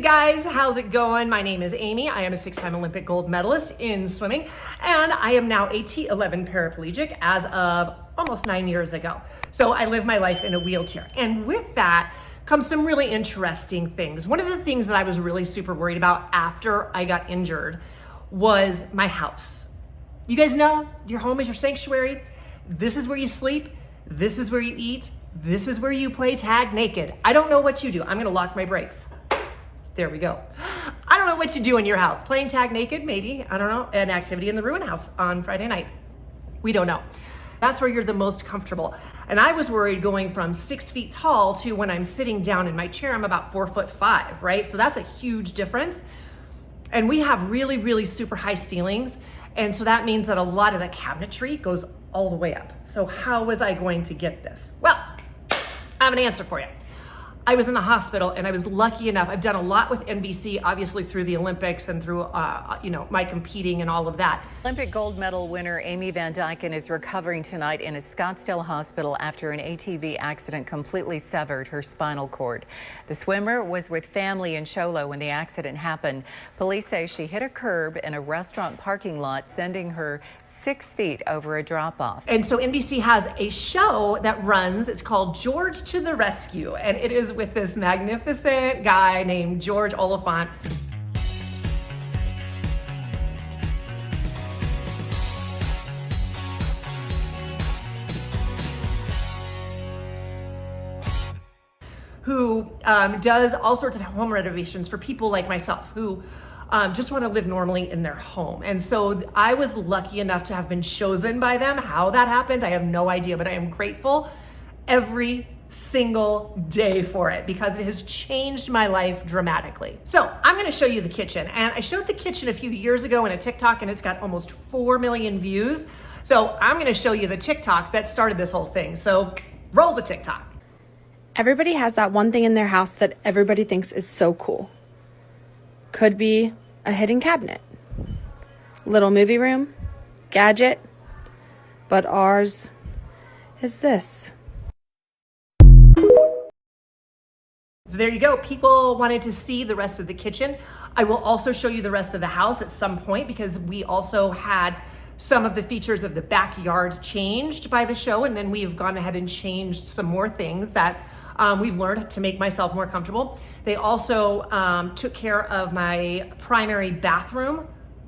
guys, how's it going? My name is Amy. I am a 6-time Olympic gold medalist in swimming, and I am now a T11 paraplegic as of almost 9 years ago. So I live my life in a wheelchair. And with that comes some really interesting things. One of the things that I was really super worried about after I got injured was my house. You guys know your home is your sanctuary. This is where you sleep. This is where you eat. This is where you play tag naked. I don't know what you do. I'm gonna lock my brakes. There we go. I don't know what you do in your house. Playing tag naked, maybe. I don't know. An activity in the Rouen house on Friday night. We don't know. That's where you're the most comfortable. And I was worried going from 6 feet tall to when I'm sitting down in my chair, I'm about 4'5", right? So that's a huge difference. And we have really, really super high ceilings. And so that means that a lot of the cabinetry goes all the way up. So how was I going to get this? Well, I have an answer for you. I was in the hospital and I was lucky enough. I've done a lot with NBC, obviously through the Olympics and through, my competing and all of that. Olympic gold medal winner Amy Van Dyken is recovering tonight in a Scottsdale hospital after an ATV accident completely severed her spinal cord. The swimmer was with family in Show Low when the accident happened. Police say she hit a curb in a restaurant parking lot, sending her 6 feet over a drop-off. And so NBC has a show that runs. It's called George to the Rescue, and it is with this magnificent guy named George Oliphant. Who does all sorts of home renovations for people like myself who just want to live normally in their home. And so I was lucky enough to have been chosen by them. How that happened, I have no idea, but I am grateful every single day for it because it has changed my life dramatically. So I'm gonna show you the kitchen, and I showed the kitchen a few years ago in a TikTok and it's got almost 4 million views. So I'm gonna show you the TikTok that started this whole thing. So roll the TikTok. Everybody has that one thing in their house that everybody thinks is so cool. Could be a hidden cabinet, little movie room, gadget, but ours is this. So there you go. People wanted to see the rest of the kitchen. I will also show you the rest of the house at some point because we also had some of the features of the backyard changed by the show, and then we've gone ahead and changed some more things that we've learned to make myself more comfortable. They also took care of my primary bathroom,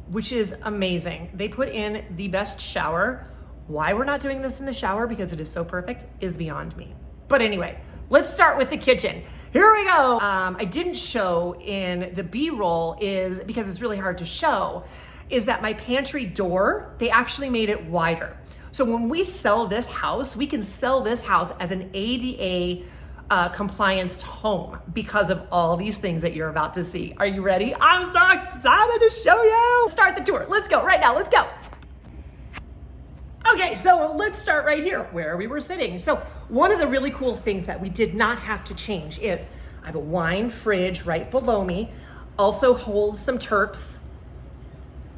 which is amazing. They put in the best shower. Why we're not doing this in the shower because it is so perfect is beyond me. But anyway, let's start with the kitchen. Here we go. I didn't show in the B-roll is because it's really hard to show, is that my pantry door, they actually made it wider. So when we sell this house, we can sell this house as an ADA compliance home because of all these things that you're about to see. Are you ready? I'm so excited to show you. Start the tour. Let's go right now. Let's go. Okay, so let's start right here where we were sitting. So one of the really cool things that we did not have to change is I have a wine fridge right below me, also holds some terps.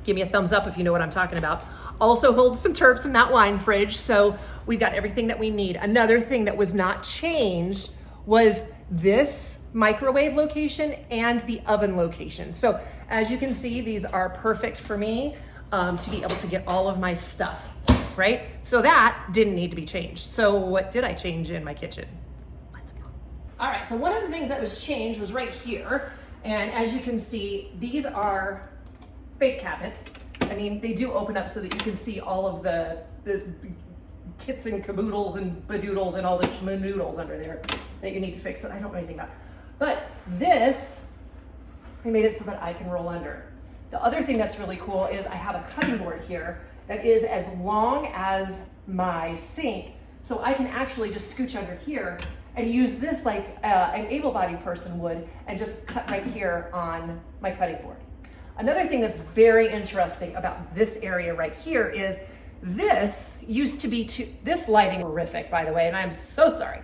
Give me a thumbs up if you know what I'm talking about. Also holds some terps in that wine fridge. So we've got everything that we need. Another thing that was not changed was this microwave location and the oven location. So as you can see, these are perfect for me to be able to get all of my stuff. Right? So that didn't need to be changed. So what did I change in my kitchen? Let's go. All right, so one of the things that was changed was right here. And as you can see, these are fake cabinets. I mean, they do open up so that you can see all of the kits and caboodles and badoodles and all the schmanoodles under there that you need to fix that I don't know anything about. But this, I made it so that I can roll under. The other thing that's really cool is I have a cutting board here that is as long as my sink, so I can actually just scooch under here and use this like an able-bodied person would and just cut right here on my cutting board. Another thing that's very interesting about this area right here is this used to be this lighting horrific, by the way, and I'm so sorry.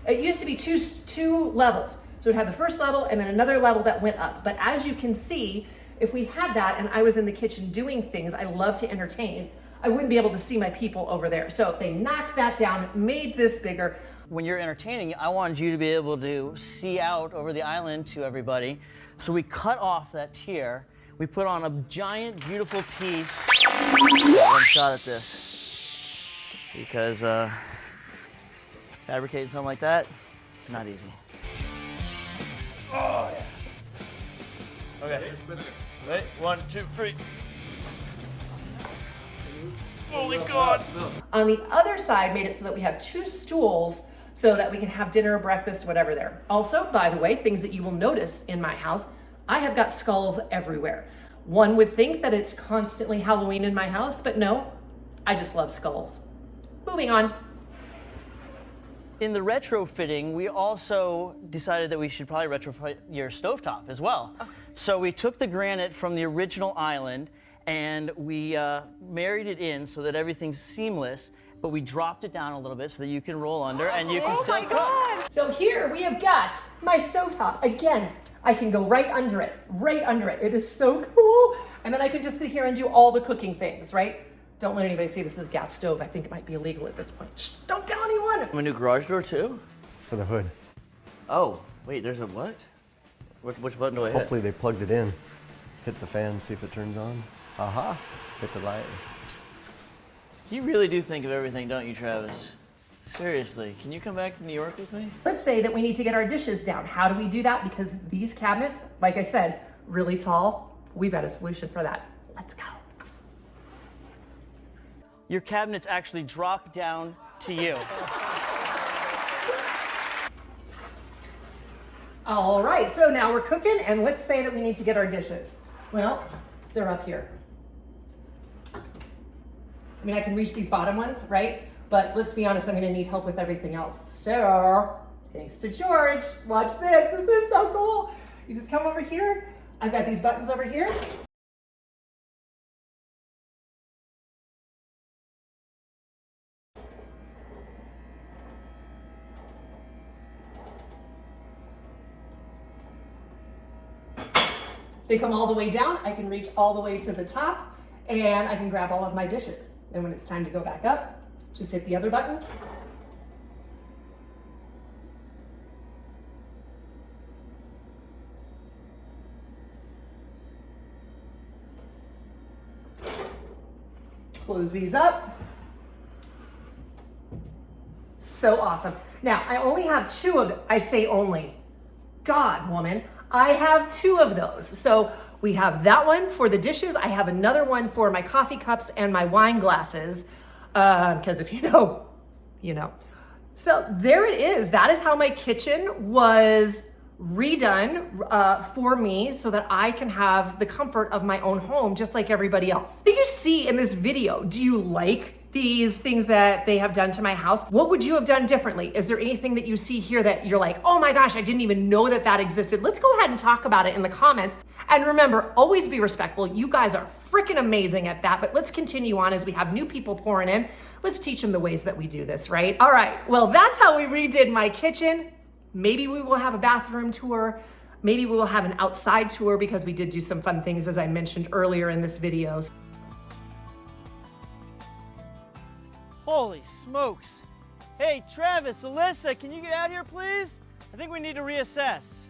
It used to be two levels. So it had the first level and then another level that went up. But as you can see, if we had that and I was in the kitchen doing things, I love to entertain, I wouldn't be able to see my people over there. So they knocked that down, made this bigger. When you're entertaining, I wanted you to be able to see out over the island to everybody. So we cut off that tier. We put on a giant, beautiful piece. One shot at this. Because fabricating something like that, not easy. Oh, yeah. Okay. Ready? 1, 2, 3. Holy God! On the other side, made it so that we have 2 stools so that we can have dinner, breakfast, whatever there. Also, by the way, things that you will notice in my house, I have got skulls everywhere. One would think that it's constantly Halloween in my house, but no, I just love skulls. Moving on. In the retrofitting, we also decided that we should probably retrofit your stovetop as well. Okay. So we took the granite from the original island and we married it in so that everything's seamless, but we dropped it down a little bit so that you can roll under and you can still cook. Oh my God! So here we have got my stovetop. Again, I can go right under it, right under it. It is so cool. And then I can just sit here and do all the cooking things, right? Don't let anybody see this is a gas stove. I think it might be illegal at this point. Shh, don't tell anyone. A new garage door too? For the hood. Oh, wait, there's a what? Which button do I hit? Hopefully they plugged it in. Hit the fan, see if it turns on. Aha, hit the light. You really do think of everything, don't you, Travis? Seriously, can you come back to New York with me? Let's say that we need to get our dishes down. How do we do that? Because these cabinets, like I said, really tall. We've got a solution for that. Let's go. Your cabinets actually drop down to you. All right, so now we're cooking, and let's say that we need to get our dishes. Well, they're up here. I mean, I can reach these bottom ones, right? But let's be honest, I'm gonna need help with everything else. So, thanks to George, watch this. This is so cool. You just come over here. I've got these buttons over here. They come all the way down. I can reach all the way to the top and I can grab all of my dishes. And when it's time to go back up, just hit the other button. Close these up. So awesome. Now, I only have 2 of them. I say only. God, woman. I have 2 of those. So we have that one for the dishes. I have another one for my coffee cups and my wine glasses. Because if you know, you know. So there it is. That is how my kitchen was redone for me so that I can have the comfort of my own home just like everybody else. What do you see in this video? Do you like these things that they have done to my house? What would you have done differently? Is there anything that you see here that you're like, oh my gosh, I didn't even know that that existed? Let's go ahead and talk about it in the comments. And remember, always be respectful. You guys are freaking amazing at that, but let's continue on as we have new people pouring in. Let's teach them the ways that we do this, right? All right, well, that's how we redid my kitchen. Maybe we will have a bathroom tour. Maybe we will have an outside tour because we did do some fun things as I mentioned earlier in this video. Holy smokes. Hey, Travis, Alyssa, can you get out here, please? I think we need to reassess.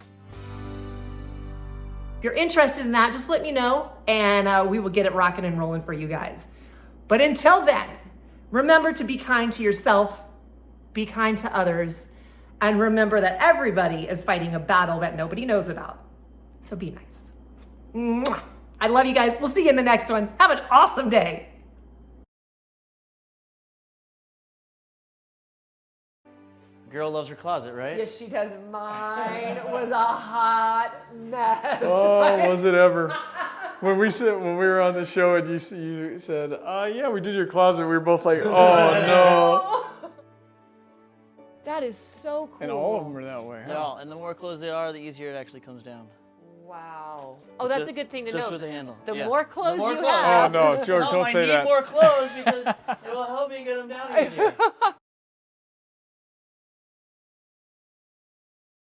If you're interested in that, just let me know and we will get it rocking and rolling for you guys. But until then, remember to be kind to yourself, be kind to others, and remember that everybody is fighting a battle that nobody knows about. So be nice. Mwah. I love you guys. We'll see you in the next one. Have an awesome day. Girl loves her closet, right? Yes, she does. Mine was a hot mess. Oh, was it ever? When we were on the show and you said, yeah, we did your closet, we were both like, oh no. That is so cool. And all of them are that way. They all, and the more clothes they are, the easier it actually comes down. Wow. Oh, that's a good thing to know. Just with the handle. The yeah. more clothes the more you clothes. have. Oh no, George, don't say that. I need more clothes because it will help me get them down easier.